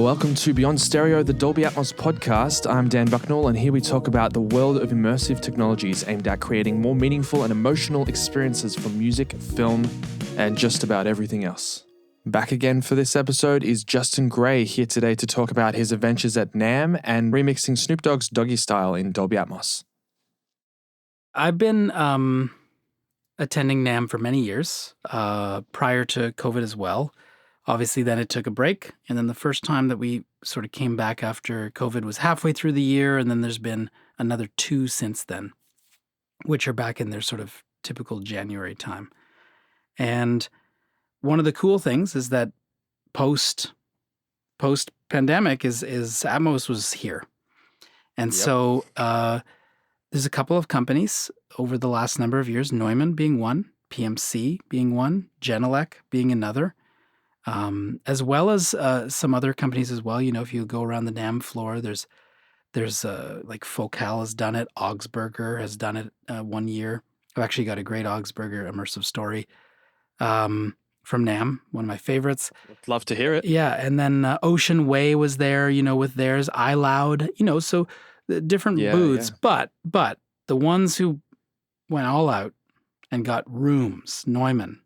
welcome to Beyond Stereo, the Dolby Atmos podcast. I'm Dan Bucknell, and here we talk about the world of immersive technologies aimed at creating more meaningful and emotional experiences for music, film, and just about everything else. Back again for this episode is Justin Gray, here today to talk about his adventures at NAMM and remixing Snoop Dogg's Doggystyle in Dolby Atmos. I've been attending NAMM for many years, prior to COVID as well. Obviously, then it took a break. And then the first time that we sort of came back after COVID was halfway through the year. And then there's been another 2 since then, which are back in their sort of typical January time. And one of the cool things is that post-pandemic is Atmos was here. And so there's a couple of companies over the last number of years, Neumann being one, PMC being one, Genelec being another. As well as some other companies as well. You know, if you go around the NAMM floor, there's like Focal has done it. Augsburger has done it 1 year. I've actually got a great Augsburger immersive story from NAMM, one of my favorites. Love to hear it. Yeah, and then Ocean Way was there, you know, with theirs. iLoud, you know, so the different booths. Yeah. But the ones who went all out and got rooms, Neumann,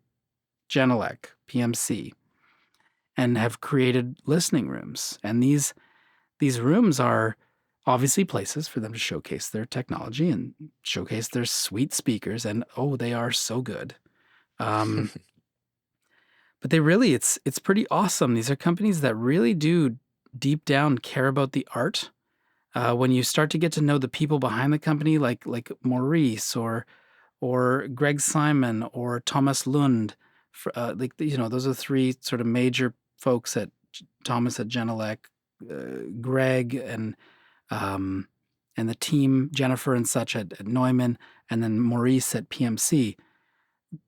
Genelec, PMC, and have created listening rooms. And these rooms are obviously places for them to showcase their technology and showcase their sweet speakers. And they are so good. But they really, it's pretty awesome. These are companies that really do deep down care about the art. When you start to get to know the people behind the company, like Maurice or Greg Simon or Thomas Lund, those are three sort of major folks at Thomas at Genelec, Greg and the team, Jennifer and such at Neumann, and then Maurice at PMC.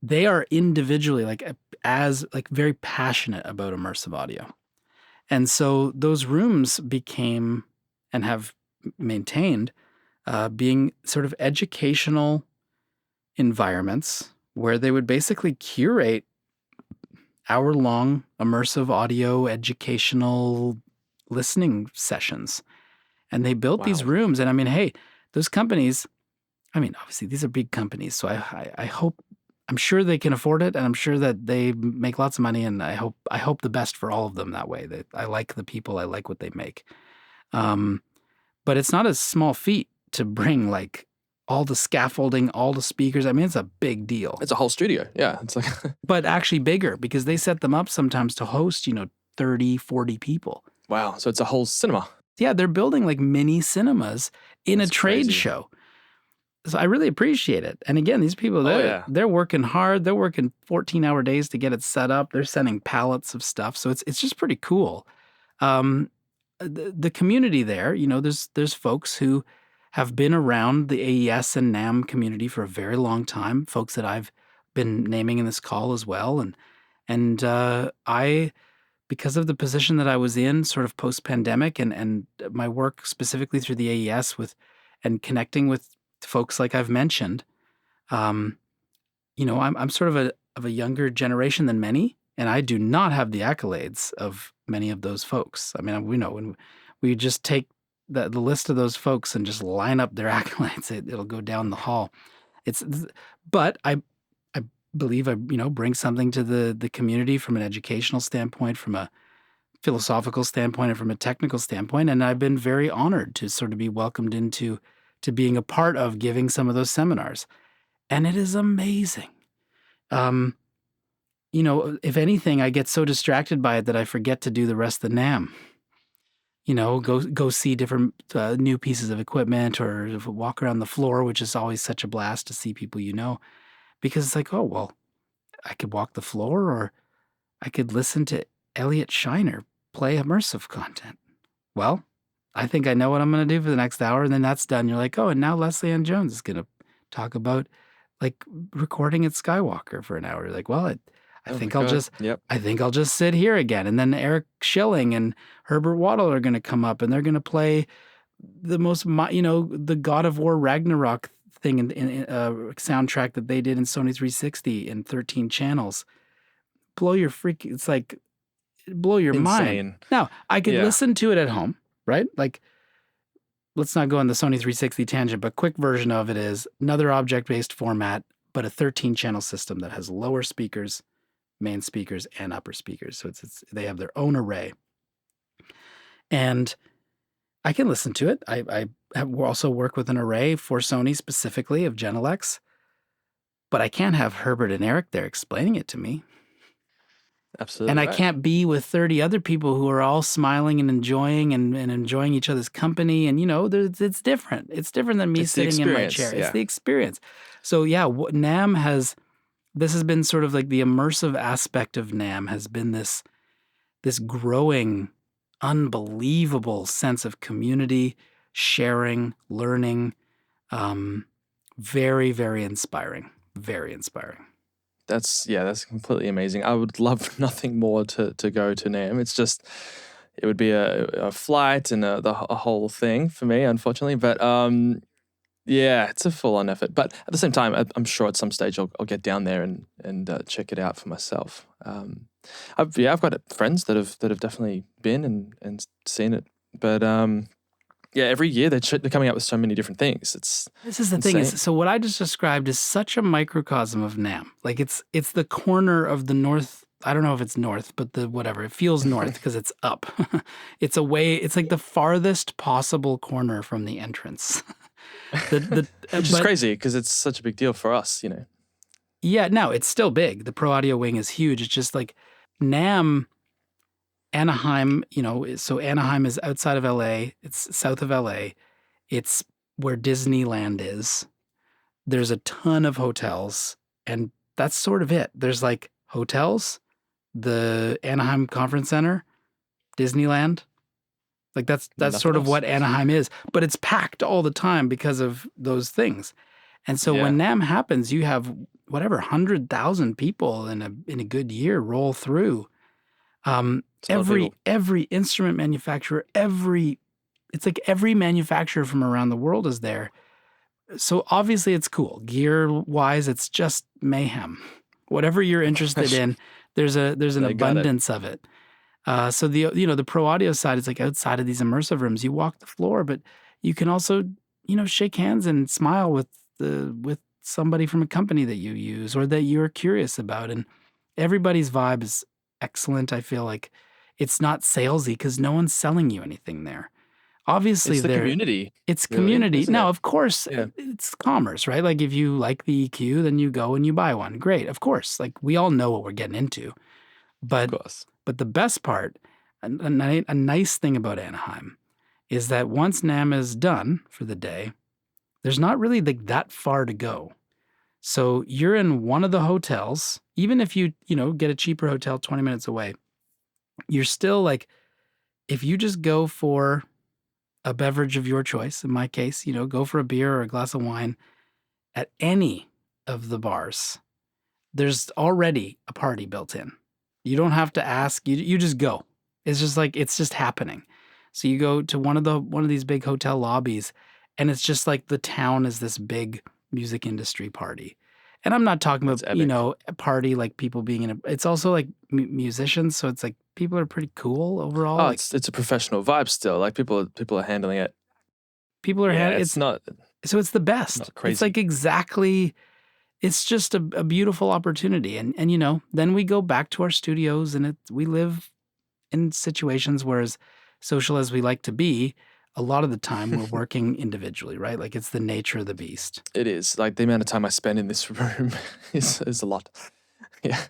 They are individually very passionate about immersive audio. And so those rooms became and have maintained being sort of educational environments where they would basically curate hour-long immersive audio educational listening sessions. And they built these rooms. And I mean, hey, those companies, I mean, obviously these are big companies. So I'm sure they can afford it, and I'm sure that they make lots of money, and I hope the best for all of them that way. I like the people, I like what they make. But it's not a small feat to bring like all the scaffolding, all the speakers. I mean, it's a big deal. It's a whole studio. Yeah. It's like but actually bigger, because they set them up sometimes to host, 30, 40 people. Wow. So it's a whole cinema. Yeah, they're building like mini cinemas in a trade show. So I really appreciate it. And again, these people, they're working hard. They're working 14-hour days to get it set up. They're sending pallets of stuff. So it's just pretty cool. The community there, there's folks who have been around the AES and NAMM community for a very long time, folks that I've been naming in this call as well. And I, because of the position that I was in sort of post-pandemic and my work specifically through the AES and connecting with folks like I've mentioned, I'm sort of a younger generation than many, and I do not have the accolades of many of those folks. I mean, we know when we just take the list of those folks and just line up their accolades, it'll go down the hall. But I believe I bring something to the community from an educational standpoint, from a philosophical standpoint, and from a technical standpoint. And I've been very honored to sort of be welcomed into being a part of giving some of those seminars. And it is amazing. If anything, I get so distracted by it that I forget to do the rest of the NAMM. Go see different new pieces of equipment, or walk around the floor, which is always such a blast to see people because it's like, I could walk the floor, or I could listen to Elliot Shiner play immersive content. Well, I think I know what I'm going to do for the next hour, and then that's done. You're like, and now Leslie Ann Jones is going to talk about like recording at Skywalker for an hour. You're like, I think I'll just sit here again. And then Eric Schilling and Herbert Waddle are going to come up, and they're going to play the most, the God of War Ragnarok thing in soundtrack that they did in Sony 360 in 13 channels. Blow your freak. It's like blow your mind. Insane. Now, I could listen to it at home, right? Like, let's not go on the Sony 360 tangent, but quick version of it is another object-based format, but a 13-channel system that has lower speakers, main speakers, and upper speakers. So they have their own array. And I can listen to it. I also work with an array for Sony specifically of Genelecs, but I can't have Herbert and Eric there explaining it to me. Absolutely. And I can't be with 30 other people who are all smiling and enjoying and enjoying each other's company. And, it's different. It's different than me sitting in my chair. It's the experience. So, NAMM this has been sort of like the immersive aspect of NAMM has been this growing, unbelievable sense of community, sharing, learning. Very, very inspiring. Very inspiring. That's completely amazing. I would love nothing more to go to NAMM. It's just, it would be a flight and a whole thing for me, unfortunately. But it's a full-on effort. But at the same time, I'm sure at some stage I'll get down there and check it out for myself. I've got friends that have definitely been and seen it. But every year they're coming out with so many different things. This is the thing. So what I just described is such a microcosm of NAMM. Like it's the corner of the north. I don't know if it's north, but it feels north because it's up. It's like the farthest possible corner from the entrance. Which is crazy because it's such a big deal for us, Yeah, no, it's still big. The Pro Audio Wing is huge. It's just like NAMM. Anaheim, so Anaheim is outside of LA. It's south of LA. It's where Disneyland is. There's a ton of hotels, and that's sort of it. There's like hotels, the Anaheim Conference Center, Disneyland. Like that's sort of what Anaheim is, but it's packed all the time because of those things. And so when NAMM happens, you have 100,000 people in a good year roll through. Every instrument manufacturer, it's like every manufacturer from around the world is there. So obviously it's cool. Gear wise, it's just mayhem. Whatever you're interested in, there's an abundance of it. So the pro audio side is like outside of these immersive rooms. You walk the floor, but you can also, shake hands and smile with somebody from a company that you use or that you're curious about. And everybody's vibe is excellent. I feel like it's not salesy because no one's selling you anything there. Obviously, it's the community. It's community. Now, of course, it's commerce, right? Like if you like the EQ, then you go and you buy one. Great, of course. Like we all know what we're getting into. But the best part, a nice thing about Anaheim, is that once NAMM is done for the day, there's not really that far to go. So you're in one of the hotels, even if you get a cheaper hotel 20 minutes away, you're still like, if you just go for a beverage of your choice, in my case, go for a beer or a glass of wine at any of the bars, there's already a party built in. You don't have to ask, you just go. It's just like, it's just happening. So you go to one of these big hotel lobbies and it's just like the town is this big music industry party. And I'm not talking about, a party like people being it's also like musicians. So it's like people are pretty cool overall. Oh, it's a professional vibe still. Like people are handling it. People are handling it. It's not. So it's the best. Not crazy. It's like exactly, it's just a beautiful opportunity. And then we go back to our studios and we live in situations where as social as we like to be, a lot of the time we're working individually, right? Like it's the nature of the beast. It is. Like the amount of time I spend in this room is a lot. Yeah.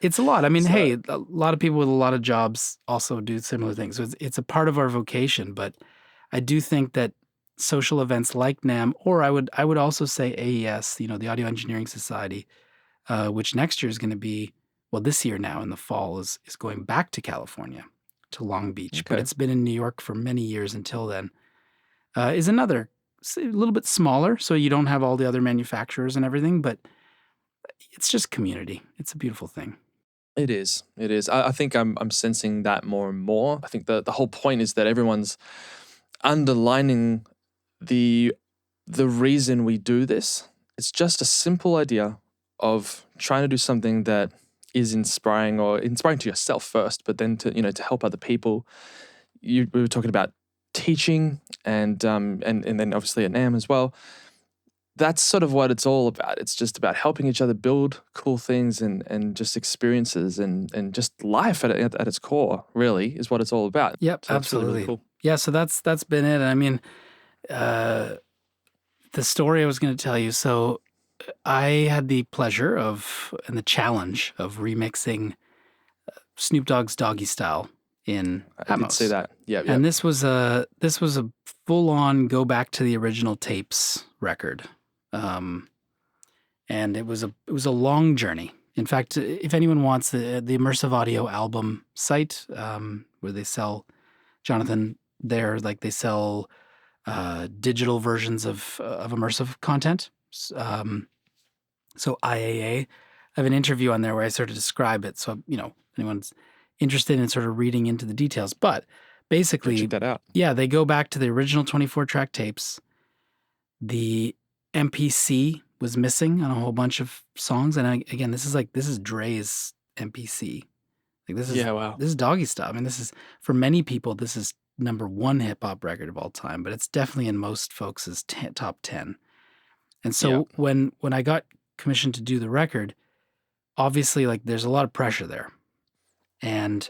It's a lot. I mean, hey, a lot of people with a lot of jobs also do similar things. So it's a part of our vocation, but I do think that social events like NAMM, or I would also say AES, the Audio Engineering Society, which next year is going to be, this year now in the fall is going back to California, to Long Beach, but it's been in New York for many years until then, is another, a little bit smaller, so you don't have all the other manufacturers and everything, but it's just community. It's a beautiful thing. It is. It is. I think I'm sensing that more and more. I think the whole point is that everyone's underlining the reason we do this. It's just a simple idea of trying to do something that is inspiring to yourself first, but then to help other people. We were talking about teaching and then obviously at NAMM as well. That's sort of what it's all about. It's just about helping each other build cool things and just experiences and just life at its core, really, is what it's all about. Yep, so absolutely. Really, really cool. Yeah, so that's been it. I mean, the story I was going to tell you. So I had the pleasure and the challenge of remixing Snoop Dogg's Doggystyle in Atmos. I did see that. Yeah. And this was a full-on go back to the original tapes record. And it was a long journey. In fact, if anyone wants the Immersive Audio album site, where they sell, Jonathan, they sell digital versions of immersive content. So IAA, I have an interview on there where I sort of describe it. So, anyone's interested in sort of reading into the details. But basically, check that out. Yeah, they go back to the original 24-track tapes. The MPC was missing on a whole bunch of songs. And again, this is Dre's MPC. This is Doggystyle. I mean, this is, for many people, this is #1 hip hop record of all time, but it's definitely in most folks' top 10. And so when I got commissioned to do the record, obviously, there's a lot of pressure there, and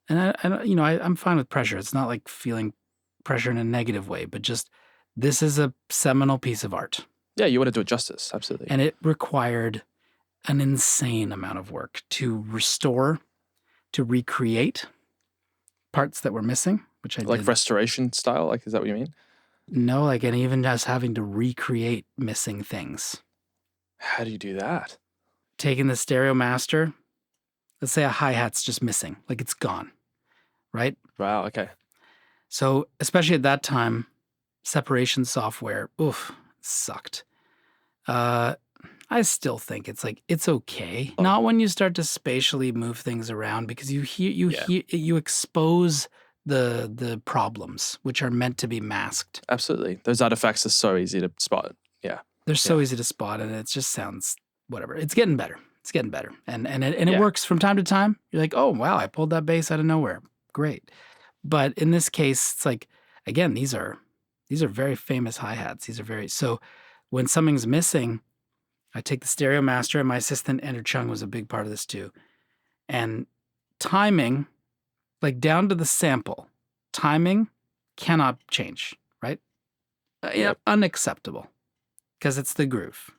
I'm fine with pressure. It's not like feeling pressure in a negative way, but just this is a seminal piece of art. Yeah, you want to do it justice, absolutely. And it required an insane amount of work to restore, to recreate parts that were missing, which I did. Like restoration style? Is that what you mean? No, and even just having to recreate missing things. How do you do that? Taking the stereo master, let's say a hi-hat's just missing, it's gone, right? Wow, okay. So, especially at that time, separation software, sucked. I still think it's okay. Oh. Not when you start to spatially move things around, because you expose the problems, which are meant to be masked. Absolutely. Those artifacts are so easy to spot. Yeah. They're so easy to spot, and it just sounds whatever. It's getting better. And it works from time to time. You're like, oh wow, I pulled that bass out of nowhere. Great. But in this case, it's again, these are very famous hi-hats. So when something's missing, I take the stereo master, and my assistant Andrew Chung was a big part of this too. And timing, down to the sample, timing cannot change, right? Unacceptable, because it's the groove.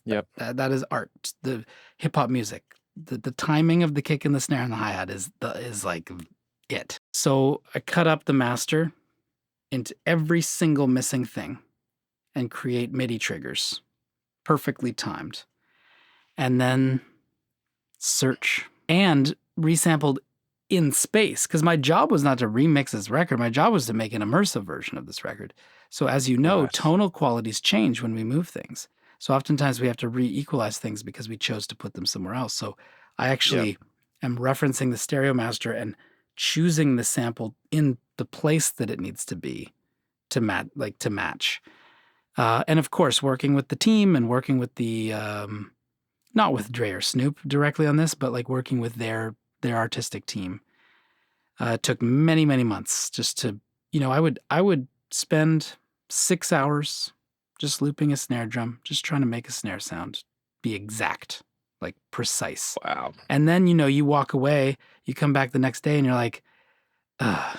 That is art. The hip hop music, the timing of the kick and the snare and the hi-hat is it. So I cut up the master into every single missing thing and create MIDI triggers, perfectly timed, and then search and resampled in space, because my job was not to remix this record. My job was to make an immersive version of this record. So as you know, tonal qualities change when we move things. So oftentimes we have to re-equalize things because we chose to put them somewhere else. So I actually am referencing the stereo master and choosing the sample in the place that it needs to be to match. And of course, working with the team and working with the, not with Dre or Snoop directly on this, but working with their artistic team. It took many, many months just to, I would spend 6 hours just looping a snare drum, just trying to make a snare sound be exact, precise. Wow. And then, you walk away, you come back the next day and you're like, I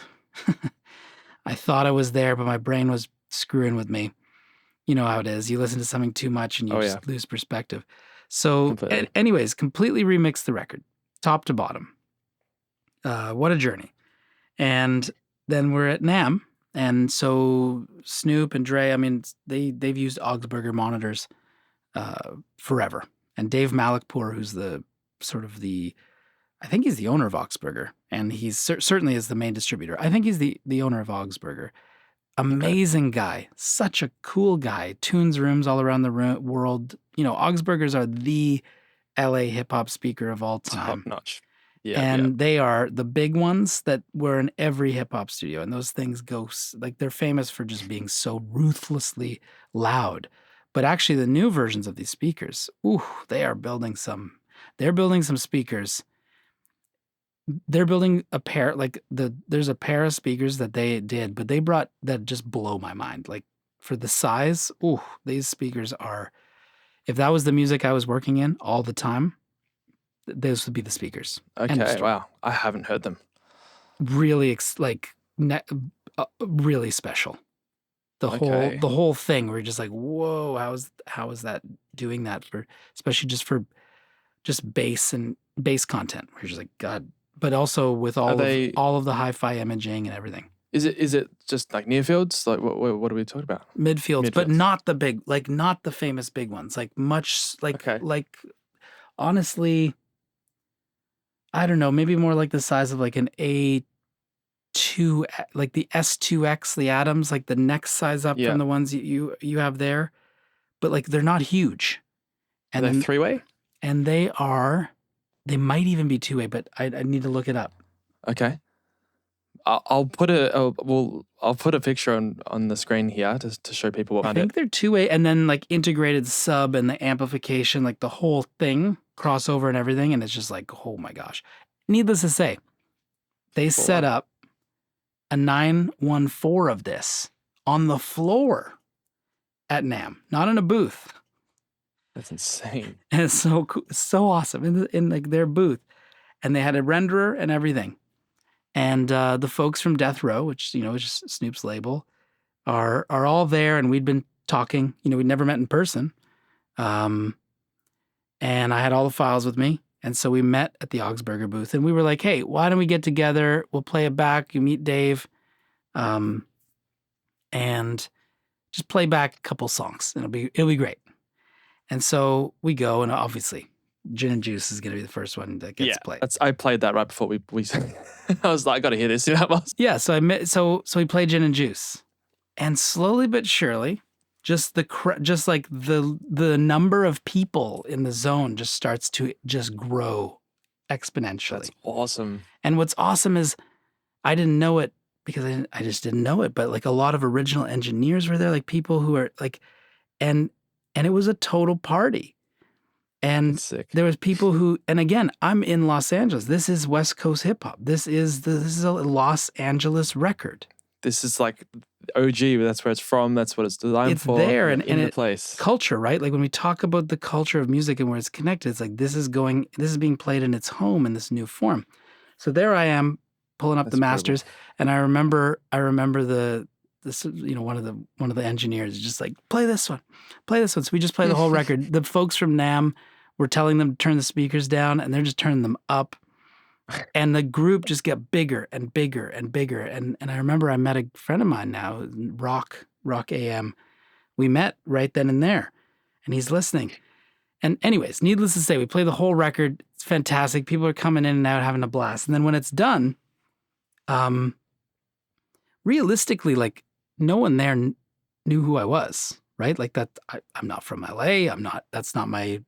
thought I was there, but my brain was screwing with me. You know how it is. You listen to something too much and you just lose perspective. So anyways, completely remixed the record, top to bottom. What a journey. And then we're at NAMM. And so Snoop and Dre, they've used Augsburger monitors forever. And Dave Malekpour, who's I think he's the owner of Augsburger, and he's certainly is the main distributor. I think he's the owner of Augsburger. Amazing guy, such a cool guy. Tunes rooms all around the world. Augsburgers are the LA hip hop speaker of all time. Top notch. They are the big ones that were in every hip hop studio. And those things go, they're famous for just being so ruthlessly loud. But actually, the new versions of these speakers, they are building some. They're building some speakers. They're building a pair, there's a pair of speakers that they did, but they brought that just blow my mind. Like for the size, these speakers are, if that was the music I was working in all the time, those would be the speakers. Okay, wow. I haven't heard them. Really, really special. The whole thing, we're just like, whoa, how is that doing that for, especially just for bass and bass content. We're just like, God. But also with all of the hi-fi imaging and everything. Is it just like near fields? Like what are we talking about? Midfields, but not the big, like not the famous big ones. Like much like honestly, I don't know, maybe more like the size of like an A2, like the S2X, the Atoms, like the next size up from the ones you have there. But like they're not huge. And they're three-way? And they might even be two-way, but I need to look it up. Okay. I'll put a picture on the screen here to show people what I think they're two-way, and then like integrated sub and the amplification, like the whole thing, crossover and everything, and it's just like, oh my gosh. Needless to say, they set up a 914 of this on the floor at NAMM, not in a booth. That's insane. And it's so cool, so awesome in like their booth, and they had a renderer and everything. And the folks from Death Row, which is just Snoop's label, are all there, and we'd been talking. We'd never met in person, and I had all the files with me, and so we met at the Augsburger booth, and we were like, "Hey, why don't we get together? We'll play it back. You meet Dave, and just play back a couple songs, and it'll be great." And so we go, and obviously, Gin and Juice is going to be the first one that gets played. I played that right before we I was like, I got to hear this. Yeah, so we played Gin and Juice, and slowly but surely, just like the number of people in the zone just starts to just grow exponentially. That's awesome. And what's awesome is I didn't know it because I just didn't know it, but like a lot of original engineers were there, like people who are like, and it was a total party. And there was people who, and again, I'm in Los Angeles. This is West Coast hip hop. This is a Los Angeles record. This is like OG. That's where it's from. That's what it's designed for. It's there, and the place. Culture, right? Like when we talk about the culture of music and where it's connected, it's like this is being played in its home in this new form. So there I am pulling up the masters, and I remember one of the engineers just like, play this one. So we just play the whole record. The folks from NAMM were telling them to turn the speakers down, and they're just turning them up. And the group just got bigger and bigger and bigger. And I remember I met a friend of mine now, Rock AM. We met right then and there, and he's listening. And anyways, needless to say, we play the whole record. It's fantastic. People are coming in and out, having a blast. And then when it's done, realistically, like no one there knew who I was, right? Like that, I'm not from LA. That's not my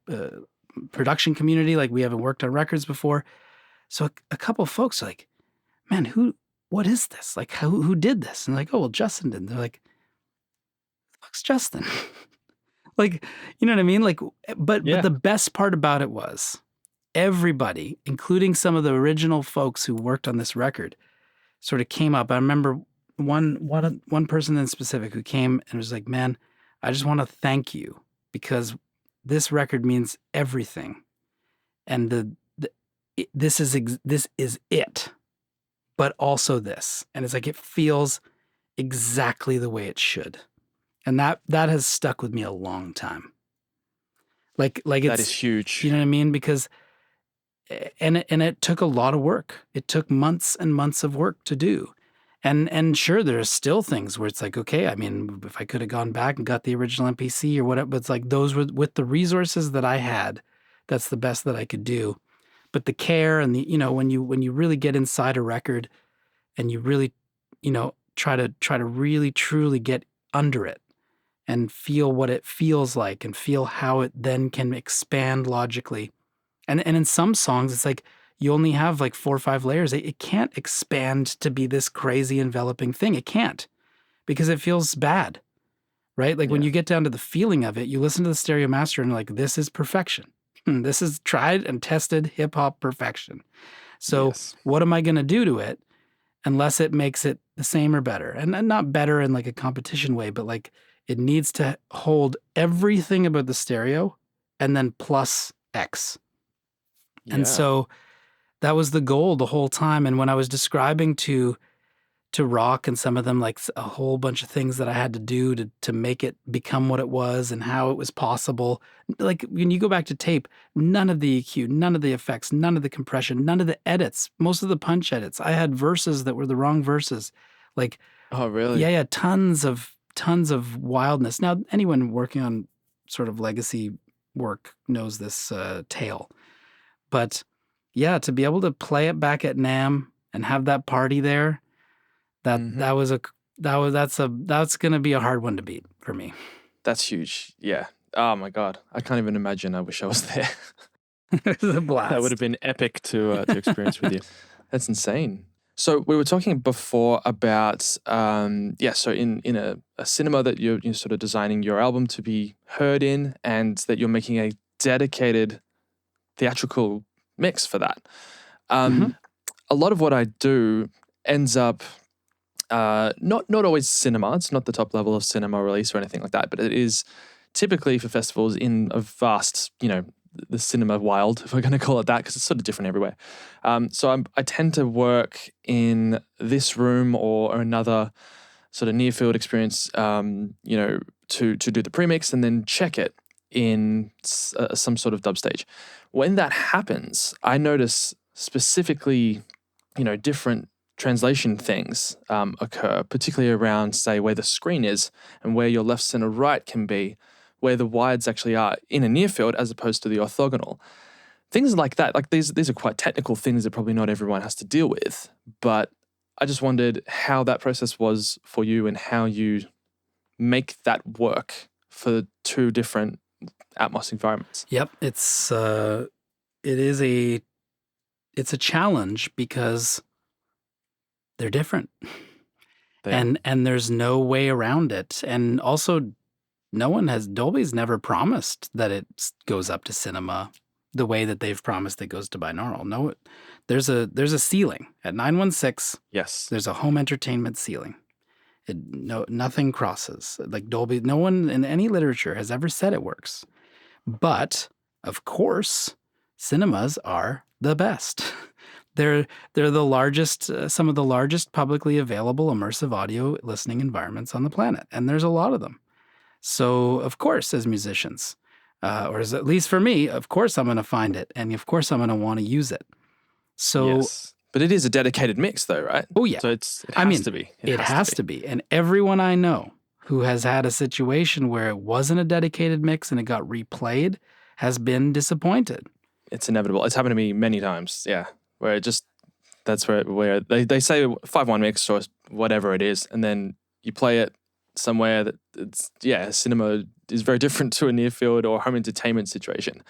production community. Like we haven't worked on records before. So a couple of folks are like, man, what is this? Like who did this? And like, oh, well, Justin did. And they're like, fuck's Justin? Like, you know what I mean? Like, but the best part about it was everybody, including some of the original folks who worked on this record, sort of came up. I remember one person in specific who came and was like, man, I just want to thank you because this record means everything. And this is it, but also this. And it's like, it feels exactly the way it should. And that has stuck with me a long time. Like it's, that is huge. You know what I mean? Because, and it took a lot of work. It took months and months of work to do. And sure, there's still things where it's like, okay, I mean, if I could have gone back and got the original MPC or whatever, but it's like those were with the resources that I had, that's the best that I could do. But the care and the, when you really get inside a record and you really, try to really truly get under it and feel what it feels like and feel how it then can expand logically. And in some songs, it's like, you only have like 4 or 5 layers. It can't expand to be this crazy enveloping thing. It can't, because it feels bad, right? Like when you get down to the feeling of it, you listen to the stereo master and like, this is perfection. This is tried and tested hip hop perfection. So Yes. what am I going to do to it unless it makes it the same or better? And not better in like a competition way, but like it needs to hold everything about the stereo and then plus X. Yeah. And so that was the goal the whole time. And when I was describing to Rock and some of them, like a whole bunch of things that I had to do to make it become what it was and how it was possible. Like when you go back to tape, none of the EQ, none of the effects, none of the compression, none of the edits, most of the punch edits. I had verses that were the wrong verses. Like, oh, really? Yeah, tons of wildness. Now, anyone working on sort of legacy work knows this tale. But yeah, to be able to play it back at NAMM and have that party there, that's going to be a hard one to beat for me. That's huge. Yeah. Oh my God. I can't even imagine. I wish I was there. It was a blast. That would have been epic to experience with you. That's insane. So we were talking before about, so in a cinema that you're sort of designing your album to be heard in, and that you're making a dedicated theatrical mix for that. A lot of what I do ends up not always cinema. It's not the top level of cinema release or anything like that, but it is typically for festivals in a vast, the cinema wild, if we're going to call it that, because it's sort of different everywhere. So I tend to work in this room or another sort of near field experience, to do the premix and then check it in some sort of dub stage. When that happens, I notice specifically, different translation things occur, particularly around, say, where the screen is and where your left, center, right can be, where the wides actually are in a near field as opposed to the orthogonal. Things like that, like these are quite technical things that probably not everyone has to deal with, but I just wondered how that process was for you and how you make that work for two different Atmos environments. Yep, it's a challenge because they're different. And there's no way around it. And also Dolby's never promised that it goes up to cinema the way that they've promised it goes to binaural. No, there's a ceiling at 916. Yes. There's a home entertainment ceiling. Nothing crosses. Like Dolby, no one in any literature has ever said it works. But of course, cinemas are the best. They're the largest, some of the largest publicly available immersive audio listening environments on the planet, and there's a lot of them. So, of course, as musicians, or as at least for me, of course I'm going to find it, and of course I'm going to want to use it. So, yes. But it is a dedicated mix, though, right? Oh yeah. So it has to be. It has to be, and everyone I know who has had a situation where it wasn't a dedicated mix and it got replayed has been disappointed. It's inevitable. It's happened to me many times. Yeah. Where that's where they say 5.1 mix or whatever it is, and then you play it somewhere that cinema is very different to a near field or home entertainment situation.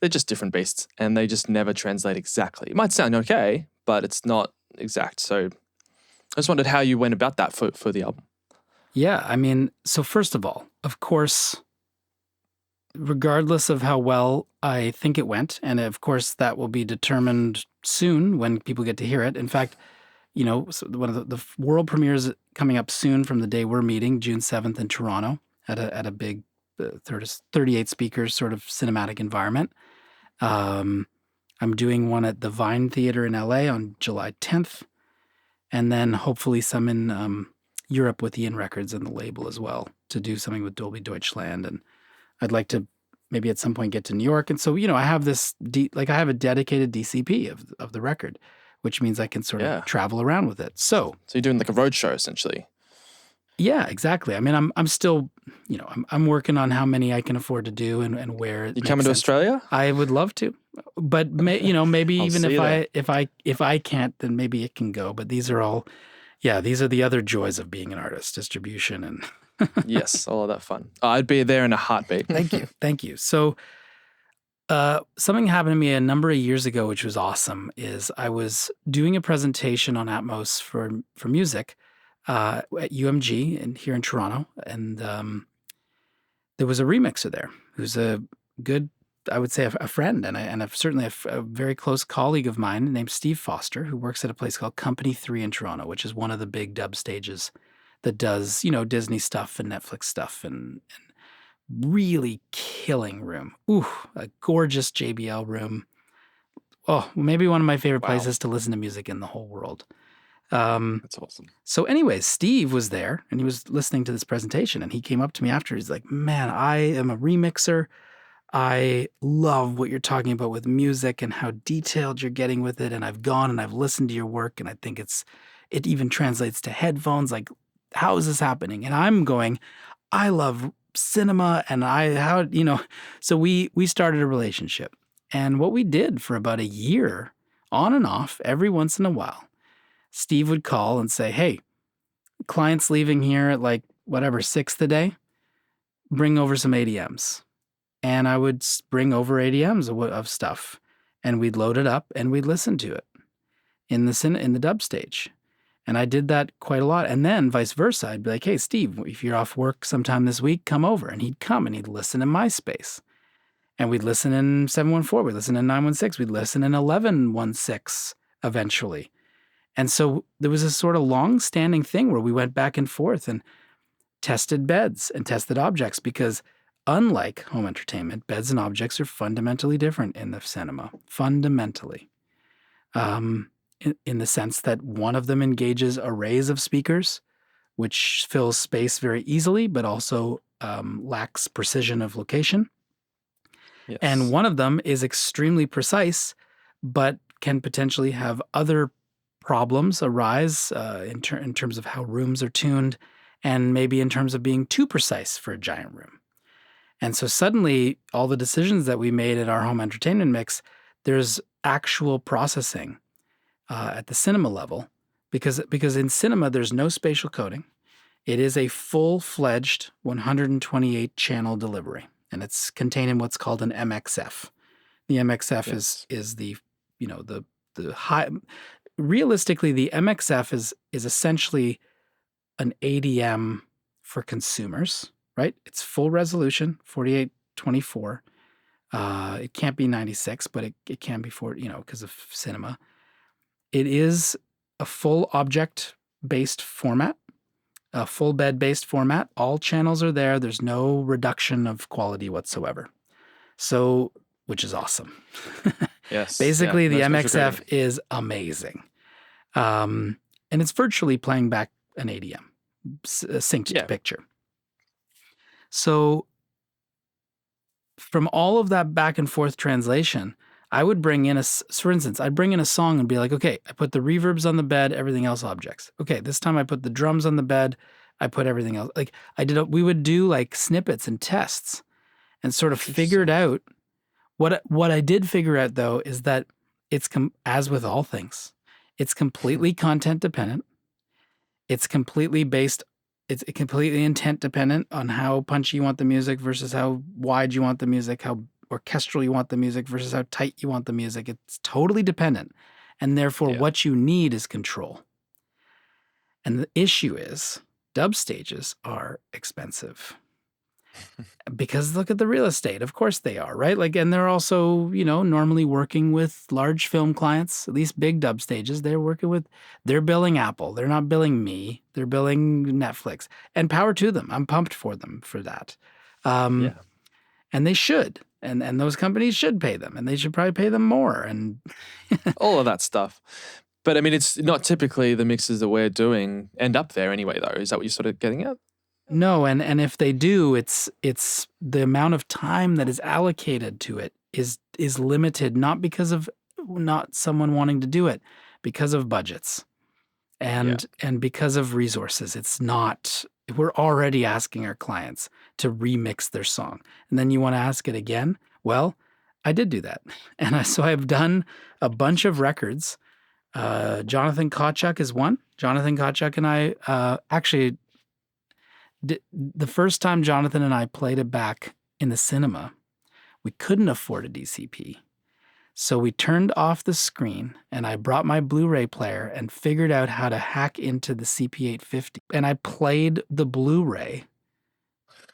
They're just different beasts, and they just never translate exactly. It might sound okay, but it's not exact. So I just wondered how you went about that for the album. Yeah, I mean, so first of all, of course, regardless of how well I think it went, and of course that will be determined soon when people get to hear it. In fact, so one of the world premieres coming up soon from the day we're meeting, June 7th in Toronto at a big 38 speakers sort of cinematic environment. I'm doing one at the Vine Theater in LA on July 10th, and then hopefully some in Europe with Ian Records and the label as well to do something with Dolby Deutschland. And I'd like to maybe at some point get to New York. And so, I have this, I have a dedicated DCP of the record, which means I can sort of travel around with it. So you're doing like a road show essentially. Yeah, exactly. I mean, I'm still, I'm working on how many I can afford to do and where. You coming to Australia? I would love to, but maybe even if I can't, then maybe it can go. But these are all, these are the other joys of being an artist: distribution and. Yes, all of that fun. I'd be there in a heartbeat. Thank you. So, something happened to me a number of years ago, which was awesome. Is I was doing a presentation on Atmos for music. At UMG here in Toronto, and there was a remixer there who's a good I would say, a friend and certainly a very close colleague of mine named Steve Foster, who works at a place called Company 3 in Toronto, which is one of the big dub stages that does, Disney stuff and Netflix stuff and really killing room. Ooh, a gorgeous JBL room. Oh, maybe one of my favorite places to listen to music in the whole world. That's awesome. So anyways, Steve was there and he was listening to this presentation and he came up to me after. He's like, man, I am a remixer. I love what you're talking about with music and how detailed you're getting with it. And I've gone and I've listened to your work and I think it even translates to headphones. Like, how is this happening? And I'm going, I love cinema and so we started a relationship. And what we did for about a year, on and off, every once in a while, Steve would call and say, hey, client's leaving here at like whatever, 6th a day, bring over some ADMs. And I would bring over ADMs of stuff and we'd load it up and we'd listen to it in the dub stage. And I did that quite a lot. And then vice versa, I'd be like, hey, Steve, if you're off work sometime this week, come over. And he'd come and he'd listen in my space. And we'd listen in 714, we'd listen in 916, we'd listen in 1116 eventually. And so there was this sort of long-standing thing where we went back and forth and tested beds and tested objects because unlike home entertainment, beds and objects are fundamentally different in the cinema, fundamentally. In the sense that one of them engages arrays of speakers, which fills space very easily, but also lacks precision of location. Yes. And one of them is extremely precise, but can potentially have other problems arise in terms of how rooms are tuned and maybe in terms of being too precise for a giant room. And so suddenly all the decisions that we made at our home entertainment mix, there's actual processing at the cinema level because in cinema, there's no spatial coding. It is a full-fledged 128 channel delivery, and it's contained in what's called an MXF. The MXF is the high. Realistically, the MXF is essentially an ADM for consumers, right? It's full resolution, 4824. It can't be 96, but it can be because of cinema. It is a full object-based format, a full bed-based format. All channels are there. There's no reduction of quality whatsoever. So, which is awesome. Yes. Basically, the MXF is amazing. And it's virtually playing back an ADM, synced to picture. So from all of that back and forth translation, I would bring in for instance, I'd bring in a song and be like, okay, I put the reverbs on the bed, everything else objects. Okay, this time I put the drums on the bed, I put everything else. Like we would do like snippets and tests and sort of figured out what I did figure out though is that it's as with all things, it's completely content dependent. It's completely intent dependent on how punchy you want the music versus how wide you want the music, how orchestral you want the music versus how tight you want the music. It's totally dependent. And therefore, what you need is control. And the issue is dub stages are expensive. Because look at the real estate. Of course they are, right? Like, and they're also, normally working with large film clients, at least big dub stages. They're billing Apple. They're not billing me. They're billing Netflix. And power to them. I'm pumped for them for that. And they should. And those companies should pay them. And they should probably pay them more. And all of that stuff. But I mean, it's not typically the mixes that we're doing end up there anyway, though. Is that what you're sort of getting at? No, and if they do, it's the amount of time that is allocated to it is limited, not because of not someone wanting to do it, because of budgets and because of resources. It's not. We're already asking our clients to remix their song, and then you want to ask it again. Well, I did do that, and so I've done a bunch of records. Jonathan Kotchuk is one. Jonathan Kotchuk and I actually. The first time Jonathan and I played it back in the cinema, we couldn't afford a DCP. So we turned off the screen and I brought my Blu-ray player and figured out how to hack into the CP850. And I played the Blu-ray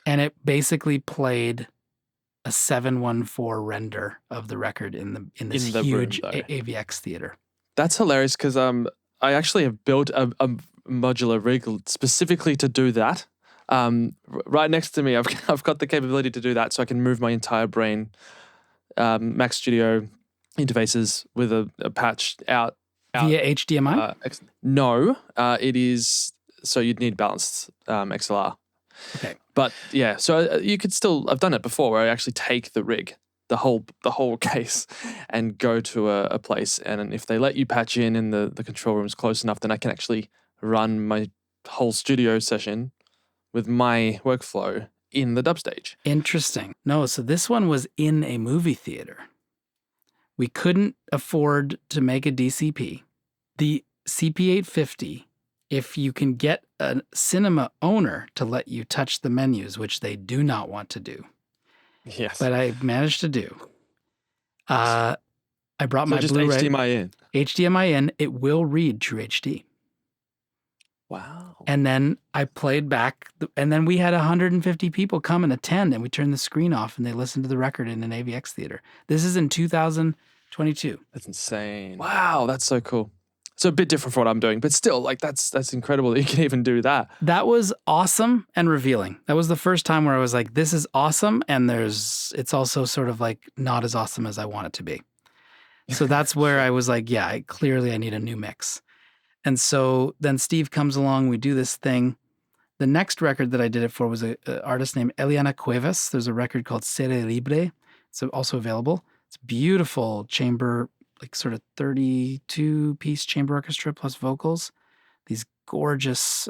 and it basically played a 714 render of the record in this huge AVX theater. That's hilarious because I actually have built a modular rig specifically to do that. Right next to me, I've got the capability to do that, so I can move my entire brain Mac Studio interfaces with a patch out via HDMI. No, it is. So you'd need balanced XLR. Okay. But yeah, so you could still. I've done it before where I actually take the rig, the whole case, and go to a place, and if they let you patch in the control room is close enough, then I can actually run my whole studio session with my workflow in the dub stage. Interesting. No, so this one was in a movie theater. We couldn't afford to make a DCP. The CP850, if you can get a cinema owner to let you touch the menus, which they do not want to do. Yes. But I managed to do. I brought my just Blu-ray. HDMI in. HDMI in, it will read True HD. Wow. And then I played back, and then we had 150 people come and attend, and we turned the screen off, and they listened to the record in an AVX theater. This is in 2022. That's insane. Wow, that's so cool. So a bit different from what I'm doing, but still, like that's incredible that you can even do that. That was awesome and revealing. That was the first time where I was like, this is awesome, and it's also sort of like not as awesome as I want it to be. So that's where I was like, yeah, clearly I need a new mix. And so then Steve comes along, we do this thing. The next record that I did it for was an artist named Eliana Cuevas. There's a record called Sere Libre. It's also available. It's beautiful chamber, like sort of 32-piece chamber orchestra plus vocals. These gorgeous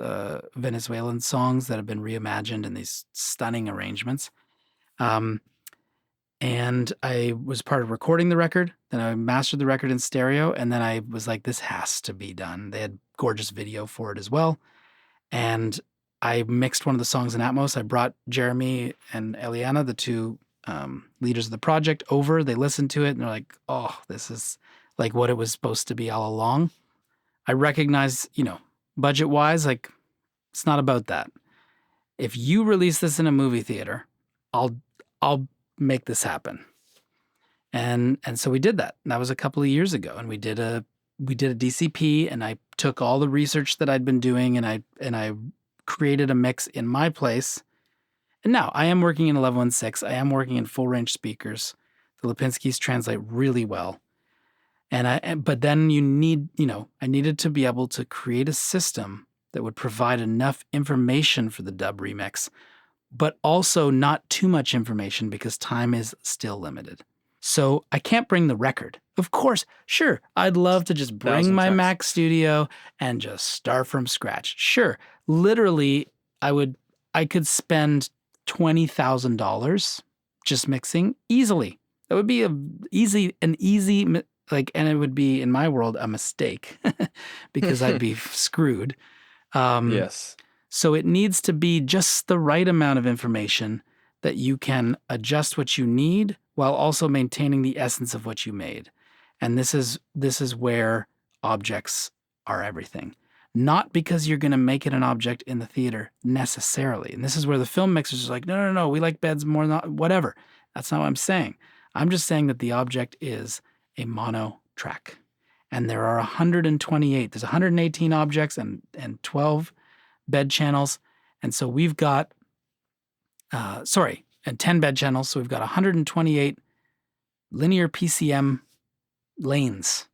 Venezuelan songs that have been reimagined in these stunning arrangements. And I was part of recording the record. Then I mastered the record in stereo. And then I was like, this has to be done. They had gorgeous video for it as well. And I mixed one of the songs in Atmos. I brought Jeremy and Eliana, the two leaders of the project, over. They listened to it and they're like, oh, this is like what it was supposed to be all along. I recognize, budget-wise, like it's not about that. If you release this in a movie theater, I'll make this happen. And so we did that. And that was a couple of years ago. And we did a DCP, and I took all the research that I'd been doing and I created a mix in my place. And now I am working in 1116. I am working in full range speakers. The Lipinskis translate really well. But then I needed to be able to create a system that would provide enough information for the dub remix, but also not too much information because time is still limited. So I can't bring the record. Of course, sure, I'd love to just bring my Mac Studio and just start from scratch. Sure, literally, I could spend $20,000 just mixing easily. That would be an easy, and it would be, in my world, a mistake because I'd be screwed. Yes. So it needs to be just the right amount of information that you can adjust what you need while also maintaining the essence of what you made. And this is where objects are everything. Not because you're going to make it an object in the theater necessarily. And this is where the film mixers are like, no, we like beds more than whatever. That's not what I'm saying. I'm just saying that the object is a mono track. And there are 128. There's 118 objects and 12 bed channels. And so we've got, and 10 bed channels. So we've got 128 linear PCM lanes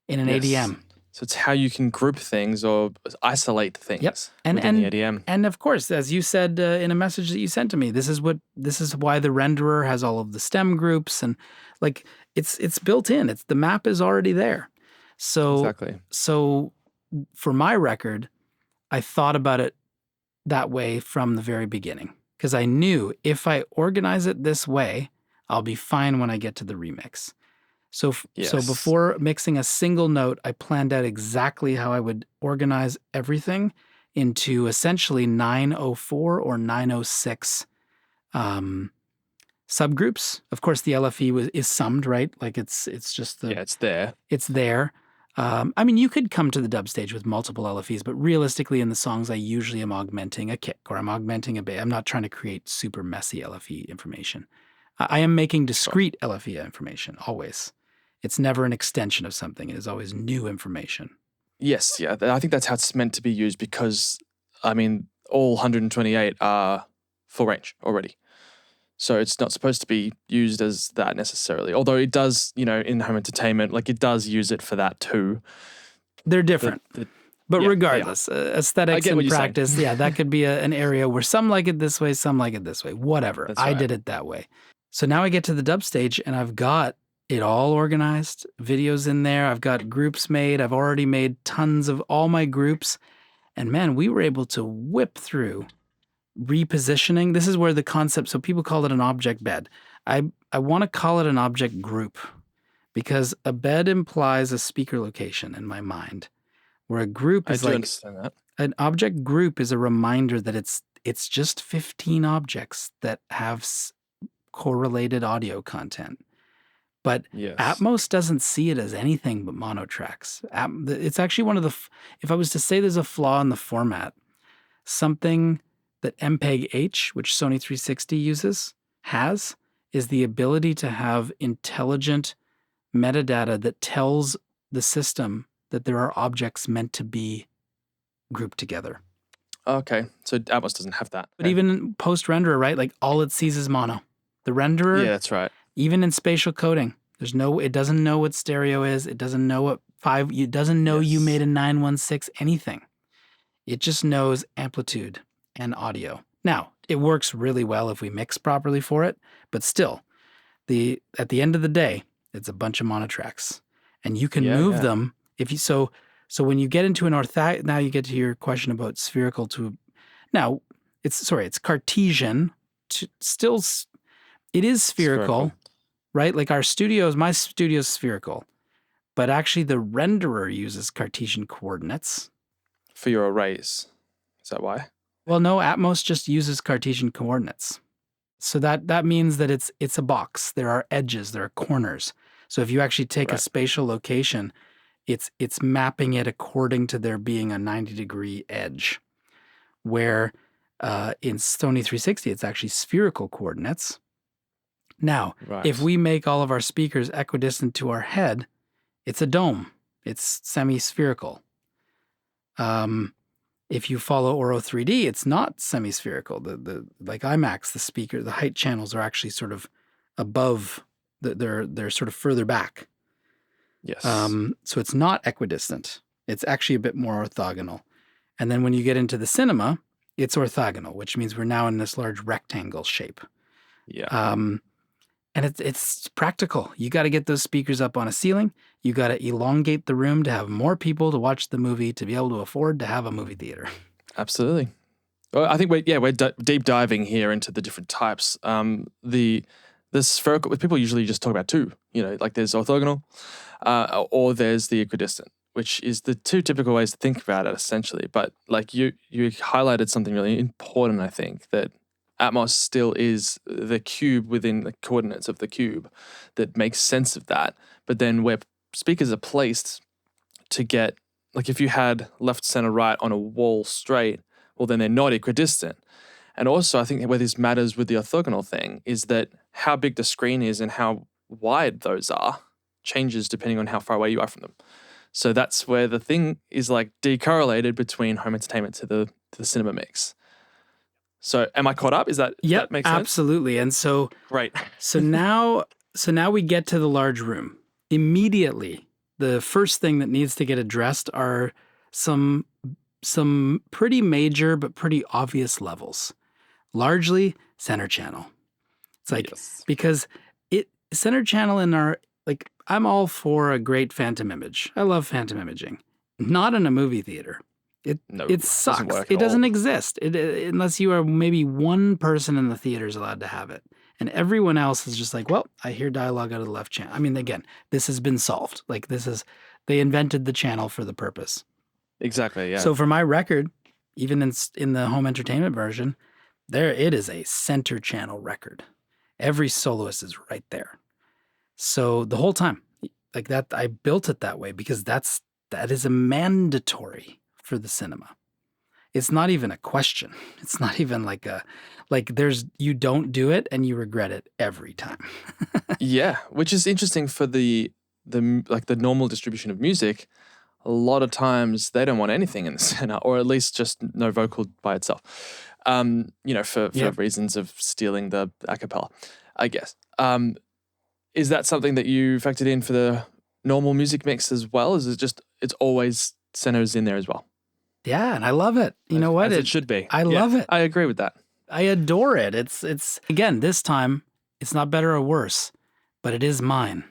in an ADM. So it's how you can group things or isolate things within the ADM. And of course, as you said in a message that you sent to me, this is why the renderer has all of the stem groups, and like it's built in. The map is already there. So exactly. So for my record, I thought about it that way from the very beginning because I knew if I organize it this way, I'll be fine when I get to the remix. So before mixing a single note, I planned out exactly how I would organize everything into essentially 904 or 906 subgroups. Of course, the LFE is summed, right? Like it's just it's there. It's there. I mean, you could come to the dub stage with multiple LFEs, but realistically, in the songs, I usually am augmenting a kick or I'm augmenting a bass. I'm not trying to create super messy LFE information. I am making discrete LFE information always. It's never an extension of something. It is always new information. Yes, yeah. I think that's how it's meant to be used because, I mean, all 128 are full range already. So it's not supposed to be used as that necessarily. Although it does, in home entertainment, like it does use it for that too. They're different. But regardless, aesthetics and practice, that could be an area where some like it this way, some like it this way, whatever. I did it that way. So now I get to the dub stage and I've got it all organized, videos in there. I've got groups made. I've already made tons of all my groups. And man, we were able to whip through repositioning. This is where the concept, so people call it an object bed. I want to call it an object group because a bed implies a speaker location in my mind, where a group is understand that. An object group is a reminder that it's just 15 objects that have correlated audio content. But Atmos doesn't see it as anything but mono tracks. It's actually one of the, if I was to say there's a flaw in the format, something that MPEG-H, which Sony 360 has, is the ability to have intelligent metadata that tells the system that there are objects meant to be grouped together. Okay, so Atmos doesn't have that. But even post-renderer, right? Like all it sees is mono. The renderer, yeah, that's right. Even in spatial coding, it doesn't know what stereo is. It doesn't know it doesn't know you made a 916 anything. It just knows amplitude and audio. Now, it works really well if we mix properly for it, but still, at the end of the day, it's a bunch of mono tracks. And you can move them if you so when you get into an now you get to your question about spherical to now it's Cartesian to still it is spherical. Right? Like my studio's spherical, but actually the renderer uses Cartesian coordinates. For your arrays. Is that why? Well, no, Atmos just uses Cartesian coordinates. So that means that it's a box. There are edges, there are corners. So if you actually take a spatial location, it's mapping it according to there being a 90-degree edge. Where in Sony 360, it's actually spherical coordinates. Now, if we make all of our speakers equidistant to our head, it's a dome. It's semi-spherical. If you follow Oro 3D, it's not semi-spherical. Like IMAX, the height channels are actually sort of above. They're sort of further back. Yes. So it's not equidistant. It's actually a bit more orthogonal. And then when you get into the cinema, it's orthogonal, which means we're now in this large rectangle shape. Yeah. And it's practical. You got to get those speakers up on a ceiling. You got to elongate the room to have more people to watch the movie to be able to afford to have a movie theater. Absolutely. Well, I think we're deep diving here into the different types. The spherical, people usually just talk about two. Like there's orthogonal, or there's the equidistant, which is the two typical ways to think about it, essentially. But like you highlighted something really important. I think that Atmos still is the cube within the coordinates of the cube that makes sense of that. But then where speakers are placed to get, like if you had left, center, right on a wall straight, well, then they're not equidistant. And also I think where this matters with the orthogonal thing is that how big the screen is and how wide those are changes depending on how far away you are from them. So that's where the thing is like decorrelated between home entertainment to the cinema mix. So am I caught up? That makes sense? Absolutely. And so great. So now we get to the large room. Immediately, the first thing that needs to get addressed are some pretty major but pretty obvious levels. Largely center channel. It's like because center channel in our I'm all for a great phantom image. I love phantom imaging. Not in a movie theater. It sucks. It doesn't exist unless you are maybe one person in the theater is allowed to have it. And everyone else is just like, well, I hear dialogue out of the left channel. I mean, again, this has been solved. They invented the channel for the purpose. Exactly, yeah. So for my record, even in the home entertainment version, it is a center channel record. Every soloist is right there. So the whole time, like that, I built it that way because that is a mandatory for the cinema. It's not even a question. It's not even you don't do it and you regret it every time. Yeah, which is interesting for the normal distribution of music. A lot of times they don't want anything in the center, or at least just no vocal by itself. For reasons of stealing the a cappella, I guess. Is that something that you factored in for the normal music mix as well? Is it just it's always centers in there as well? Yeah, and I love it. You know what? As it should be. I love it. I agree with that. I adore it. It's again, this time it's not better or worse, but it is mine.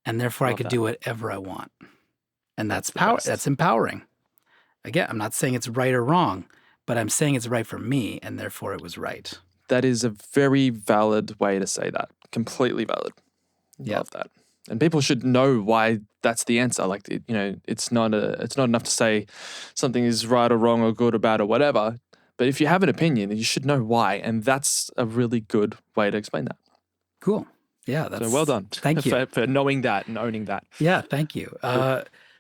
And therefore I could do whatever I want. And that's power. That's empowering. Again, I'm not saying it's right or wrong, but I'm saying it's right for me, and therefore it was right. That is a very valid way to say that. Completely valid. Love that. And people should know why that's the answer. Like, it's not enough to say something is right or wrong or good or bad or whatever. But if you have an opinion, you should know why. And that's a really good way to explain that. Cool. Yeah. So well done. Thank you. for knowing that and owning that. Yeah. Thank you.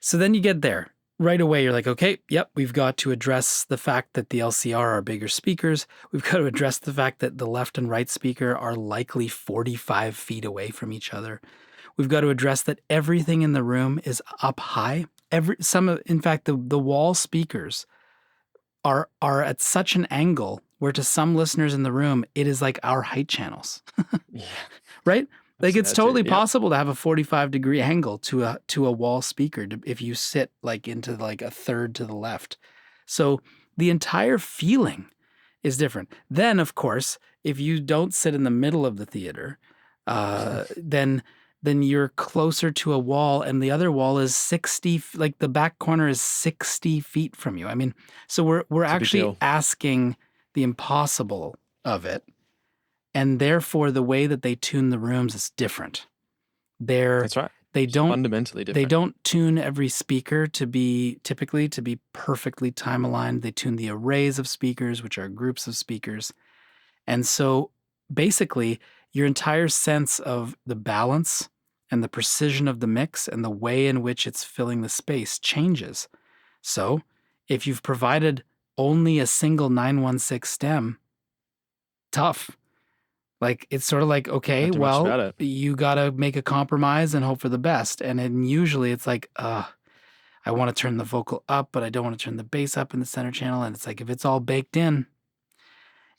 So then you get there. Right away, you're like, okay, yep, we've got to address the fact that the LCR are bigger speakers. We've got to address the fact that the left and right speaker are likely 45 feet away from each other. We've got to address that everything in the room is up high. In fact, the wall speakers are at such an angle where to some listeners in the room, it is like our height channels. Yeah. Right? Like it's totally possible to have a 45-degree angle to a wall speaker if you sit like into like a third to the left. So the entire feeling is different. Then, of course, if you don't sit in the middle of the theater, then you're closer to a wall, and the other wall is 60. Like the back corner is 60 feet from you. I mean, so we're actually asking the impossible of it. And therefore, the way that they tune the rooms is different. That's right. They don't fundamentally different. They don't tune every speaker to be perfectly time aligned. They tune the arrays of speakers, which are groups of speakers. And so basically, your entire sense of the balance and the precision of the mix and the way in which it's filling the space changes. So if you've provided only a single 916 stem, tough. Like, it's sort of like, okay, well, you got to make a compromise and hope for the best. And then usually it's like, I want to turn the vocal up, but I don't want to turn the bass up in the center channel. And it's like, if it's all baked in,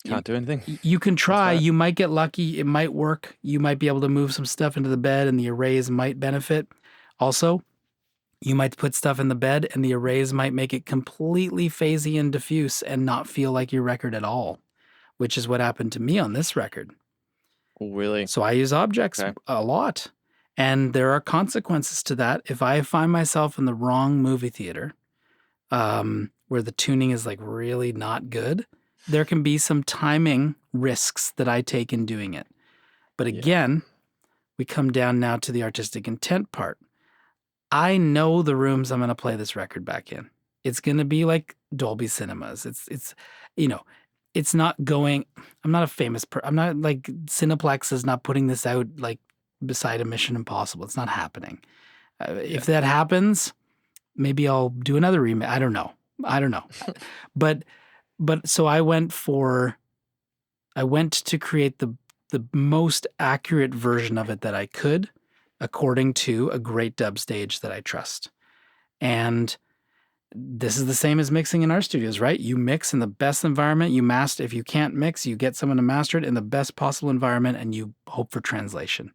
can't do anything. You can try. You might get lucky. It might work. You might be able to move some stuff into the bed and the arrays might benefit. Also, you might put stuff in the bed and the arrays might make it completely phasey and diffuse and not feel like your record at all, which is what happened to me on this record. Really? So I use objects a lot. And there are consequences to that. If I find myself in the wrong movie theater, where the tuning is like really not good, there can be some timing risks that I take in doing it. But again, we come down now to the artistic intent part. I know the rooms I'm going to play this record back in. It's going to be like Dolby Cinemas. It's not going, I'm not a famous I'm not like, Cineplex is not putting this out like beside a Mission Impossible. It's not happening. If that happens, maybe I'll do another remake. I don't know. But so I went to create the most accurate version of it that I could, according to a great dub stage that I trust. And this is the same as mixing in our studios, right? You mix in the best environment, you master. If you can't mix, you get someone to master it in the best possible environment and you hope for translation.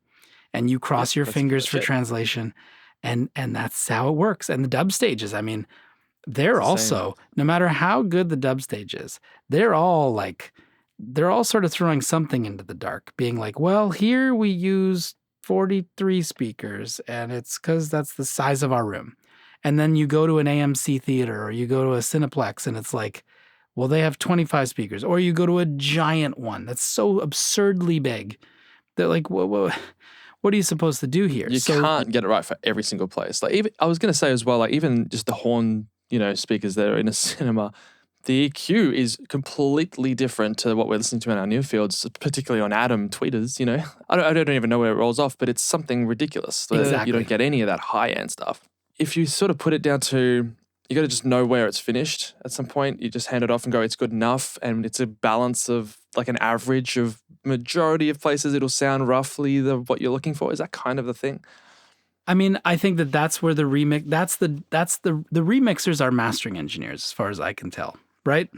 And you cross your fingers for translation. And that's how it works. And the dub stages, I mean, they're also, no matter how good the dub stage is, they're all sort of throwing something into the dark, being like, well, here we use 43 speakers and it's because that's the size of our room. And then you go to an AMC theater or you go to a Cineplex and it's like, well, they have 25 speakers. Or you go to a giant one that's so absurdly big. They're like, what are you supposed to do here? You can't get it right for every single place. Like, even I was going to say as well, like even just the horn, speakers that are in a cinema, the EQ is completely different to what we're listening to in our new fields, particularly on Atom tweeters. I don't even know where it rolls off, but it's something ridiculous. Exactly. You don't get any of that high end stuff. If you sort of put it down to you got to just know where it's finished at some point. You just hand it off and go, it's good enough. And it's a balance of like an average of majority of places it'll sound roughly what you're looking for. Is that kind of the thing? I mean, I think that's where the remixers are mastering engineers, as far as I can tell, right?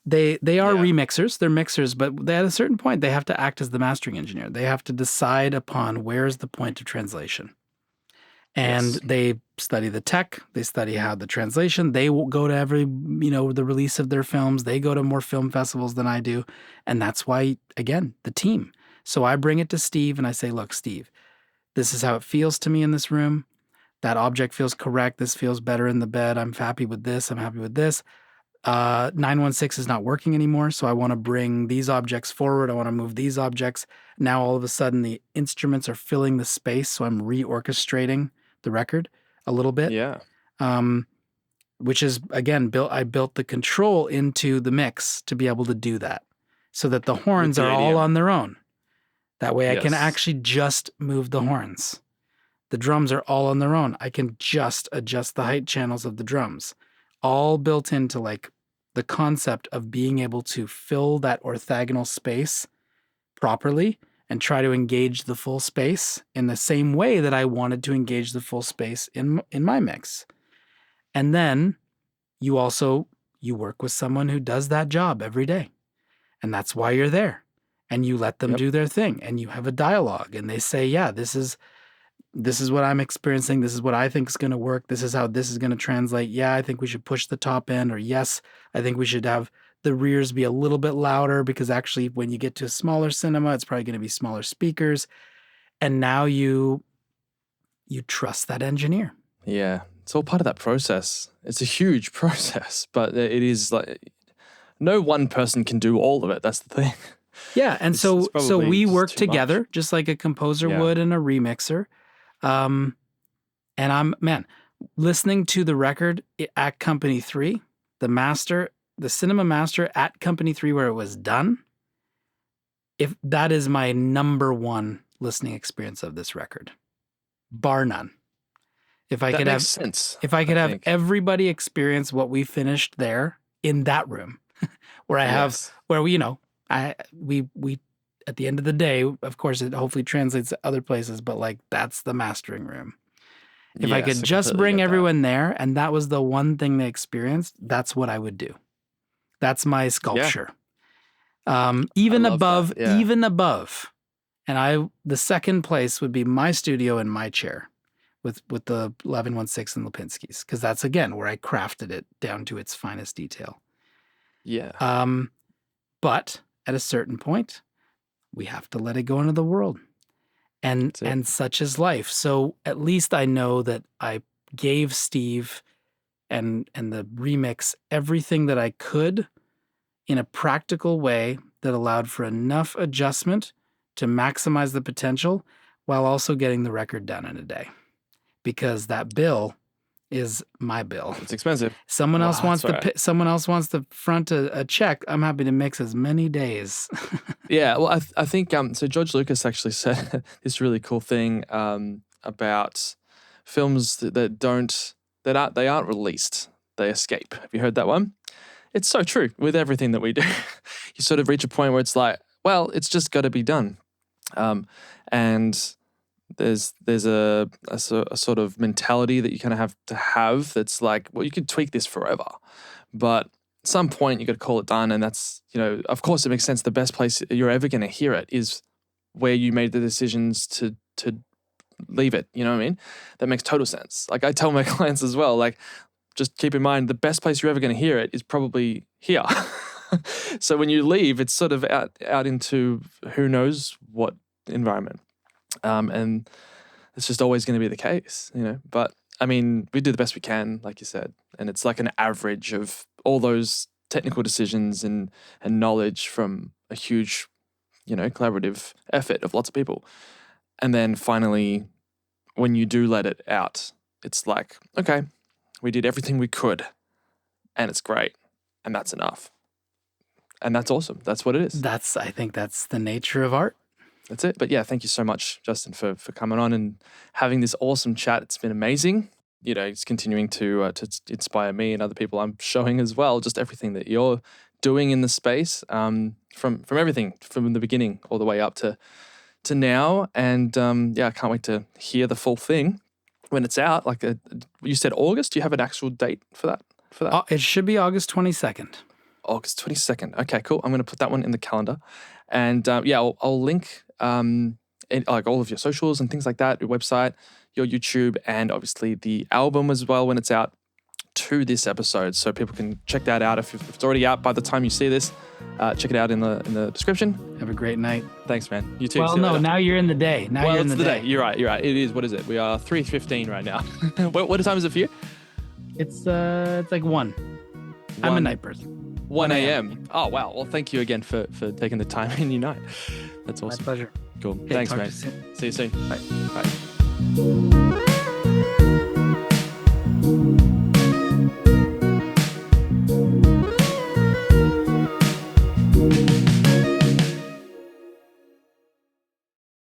They are remixers, they're mixers, but at a certain point they have to act as the mastering engineer. They have to decide upon where's the point of translation. And they study the tech, they study how the translation, they will go to every, the release of their films, they go to more film festivals than I do. And that's why, again, the team. So I bring it to Steve and I say, look, Steve, this is how it feels to me in this room. That object feels correct. This feels better in the bed. I'm happy with this. I'm happy with this. 916 is not working anymore, so I want to bring these objects forward. I want to move these objects. Now all of a sudden the instruments are filling the space, so I'm reorchestrating the record a little bit. Yeah. Which is, again, I built the control into the mix to be able to do that, so that the horns are all on their own. That way I can actually just move the horns. The drums are all on their own. I can just adjust the height channels of the drums. All built into like the concept of being able to fill that orthogonal space properly and try to engage the full space in the same way that I wanted to engage the full space in my mix. And then you work with someone who does that job every day. And that's why you're there. And you let them do their thing, and you have a dialogue, and they say, yeah, this is what I'm experiencing. This is what I think is going to work. This is how this is going to translate. Yeah, I think we should push the top end, or yes, I think we should have the rears be a little bit louder, because actually when you get to a smaller cinema, it's probably going to be smaller speakers. And now you trust that engineer. Yeah, it's all part of that process. It's a huge process, but it is like no one person can do all of it. That's the thing. Yeah, and so we work together just like a composer would and a remixer. And listening to the record at Company 3, the cinema master at Company 3 where it was done, if that is my number one listening experience of this record, bar none. If I could have everybody experience what we finished there in that room, where we at the end of the day, of course, it hopefully translates to other places, but like that's the mastering room. If I could just bring everyone there and that was the one thing they experienced, that's what I would do. That's my sculpture. Even above. And the second place would be my studio and my chair with the 1116 and Lipinski's, because that's, again, where I crafted it down to its finest detail. Yeah. But at a certain point, we have to let it go into the world. And such is life. So at least I know that I gave Steve and the remix everything that I could in a practical way that allowed for enough adjustment to maximize the potential while also getting the record done in a day. Because that bill is my bill. It's expensive. Someone else wants to front a check. I'm happy to mix as many days. Yeah, well, I think so. George Lucas actually said this really cool thing about films that aren't released. They escape. Have you heard that one? It's so true with everything that we do. You sort of reach a point where it's like, well, it's just got to be done, and there's a sort of mentality that you kind of have to have that's like, well, you could tweak this forever, but at some point you got to call it done. And that's, of course it makes sense. The best place you're ever going to hear it is where you made the decisions to leave it. You know what I mean? That makes total sense. Like I tell my clients as well, like, just keep in mind the best place you're ever going to hear it is probably here. So when you leave, it's sort of out into who knows what environment. And it's just always going to be the case, But I mean, we do the best we can, like you said, and it's like an average of all those technical decisions and knowledge from a huge, collaborative effort of lots of people. And then finally, when you do let it out, it's like, okay, we did everything we could, and it's great, and that's enough. And that's awesome. That's what it is. I think that's the nature of art. That's it. But yeah, thank you so much, Justin, for coming on and having this awesome chat. It's been amazing. it's continuing to inspire me and other people I'm showing as well. Just everything that you're doing in the space, from everything from the beginning all the way up to now. And I can't wait to hear the full thing when it's out. Like you said, August. Do you have an actual date for that? It should be August 22nd. August 22nd. Okay, cool. I'm going to put that one in the calendar, and I'll link like all of your socials and things like that, your website, your YouTube, and obviously the album as well when it's out to this episode, so people can check that out. If it's already out by the time you see this, check it out in the description. Have a great night. Thanks, man. You too. Well, no, now you're in the day. You're in the day. You're right. It is. What is it? We are 3:15 right now. What time is it for you? It's like 1. I'm a night person. 1 a.m. Oh, wow. Well, thank you again for taking the time in your night. That's awesome. My pleasure. Cool. Okay, thanks, man. See you soon. Bye. Bye.